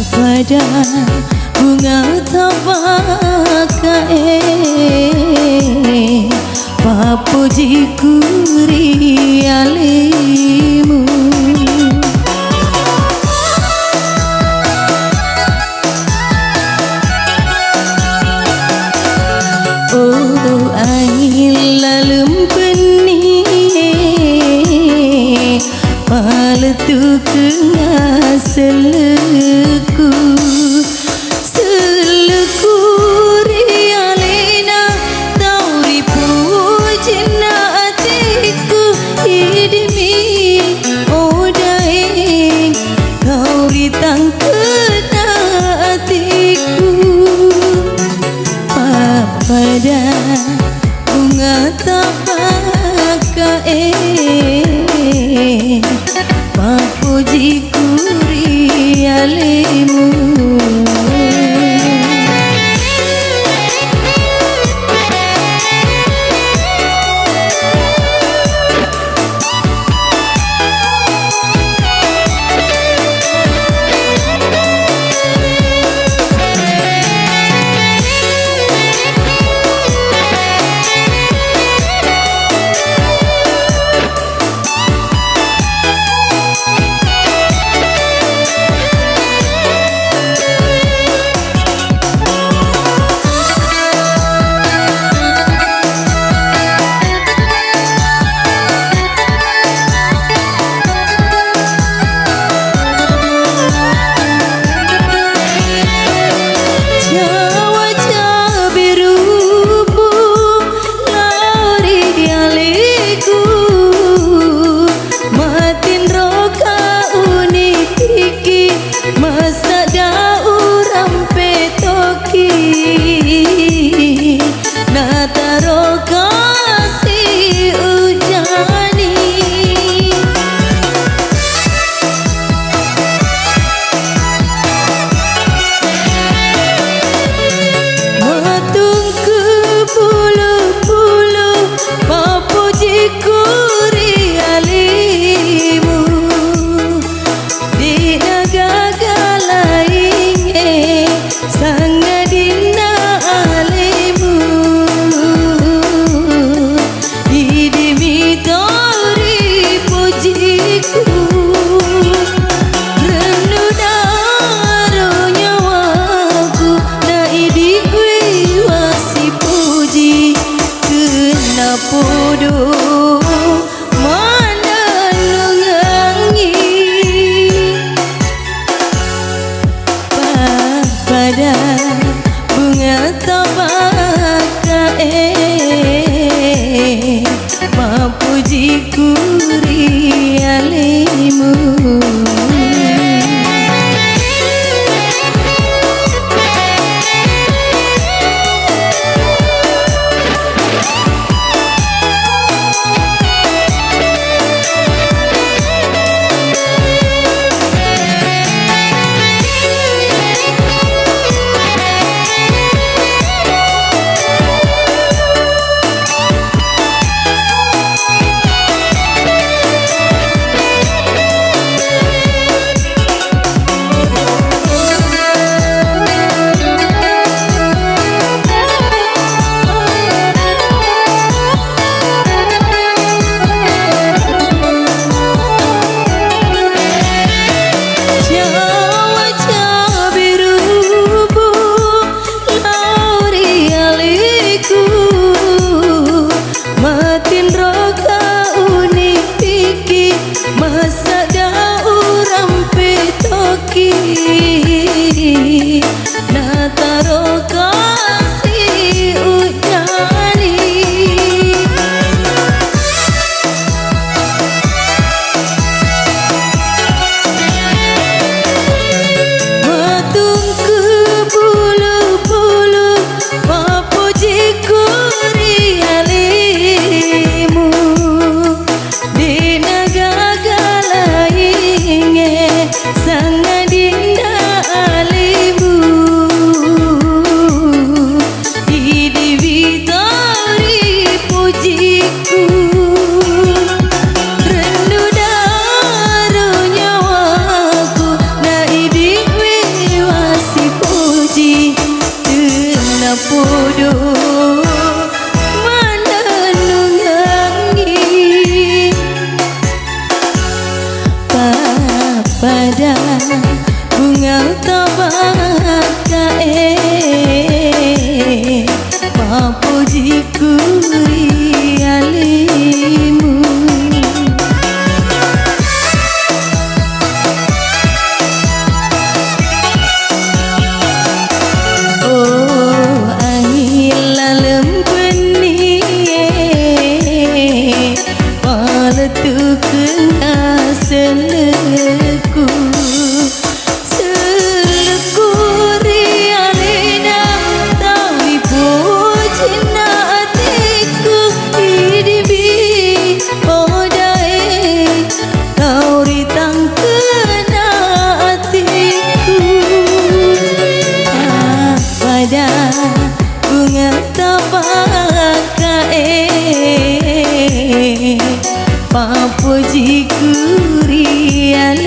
Pada bunga tabakae papujiku rialimu. Oh angin lalum benih paletu kengaseleku seleku rialena tauri pujina atiku hidimi odaing kau ritang kena atiku pada bunga tabakae papujiku rialimu. masa dah urang petoki na taro kasih ujani matung ke bulu-bulu papuji kurialimu di negara inge sangat dinda alimu di divitori pujiku rendu daru nyawaku na idiwi wasi puji tena podo pada bunga tabakae papuji kurialimu oh angin lalem benih paletu kena seleku seleku rialina tawi pujina atiku hidibi odae kau ritang kena atiku pada bunga tabakae papuji kurian